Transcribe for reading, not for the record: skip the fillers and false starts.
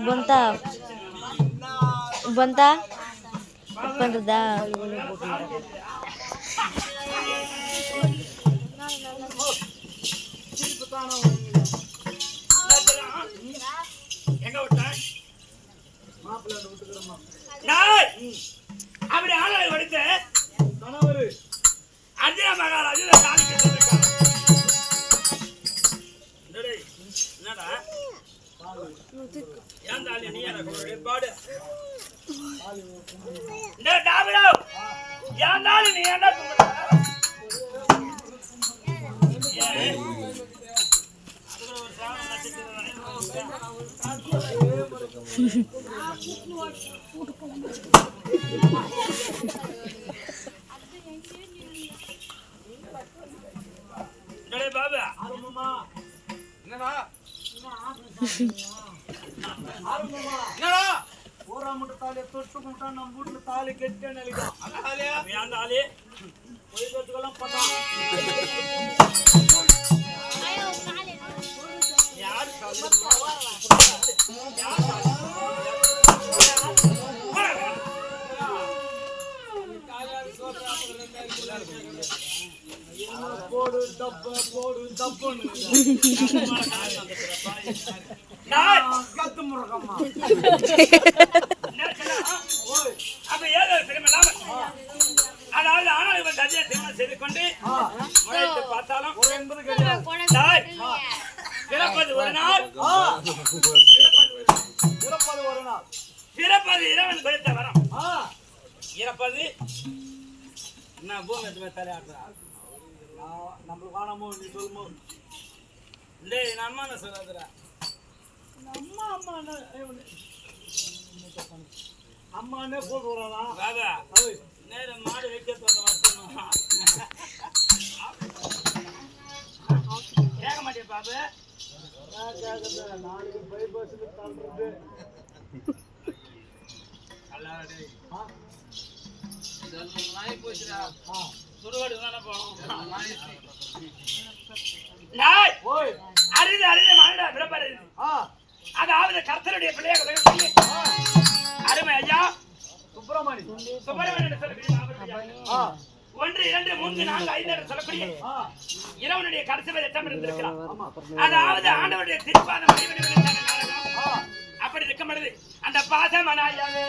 Bonta. Bonta. Bonta. எங்க விட்ட மாப்பிள்ளை விட்டுக்கிறோமா அப்படி ஆளை வடித்த கணவர் அர்ஜுன மகாராஜு தாலி கட்டிருக்காங்க. என்னடா ஏன் தாலி நீ எனக்கு பாடு இந்த டாபிடோ ஏன் தாலி நீ என்ன பாபா என்னடா ஊரா முட்டை தாலி தொட்டு முட்டா நம்ம வீட்டுல தாலி கெட்டே நினைக்கும் அந்த ஆளு போய்க்கிறதுக்கெல்லாம் பண்ணா யாரு போடு தப்பு போடு தப்புன்னு கத்து முருகம்மா அப்ப ஏதோ திரும்ப அதாவது ஆனால் இவன் தஜையை திருமணம் செய்து கொண்டு முறையிட்டு பார்த்தாலும் என்பது பிறப்பது ஒரு நாள் பிறப்பது ஒரு நாள் பிறப்பது இறைவன் கொடுத்த வரம் இறப்பது என்ன பூமி தலையாடுறா நம்மளுக்கு காணமோ நீ சொல்லுமோ இல்லை நம்ம என்ன சொல்லாதுரா அம்மா அம்மா அம்மானே போட்டு வரலாம் ராதா நேரம் மாடு வைக்க கேட்க மாட்டேன் பாபு நாளைக்கு பைபாஸுக்கு தள்ளுறது நாய் போச்சுடா சுடுகாடு தானே போனோம் அரிது அரிது மாநில விருப்பது அதாவது கர்த்தருடைய பிள்ளையாக அருமை ஐயா சுப்பிரமணியன் ஒன்று இரண்டு மூன்று நான்கு ஐந்து என்று சொல்லக்கூடிய இரவனுடைய கடைசி எட்டம் இருந்திருக்கிறார். அதாவது ஆண்டவருடைய திருப்பாத அப்படி இருக்கும் பொழுது அந்த பாசமனாயாவே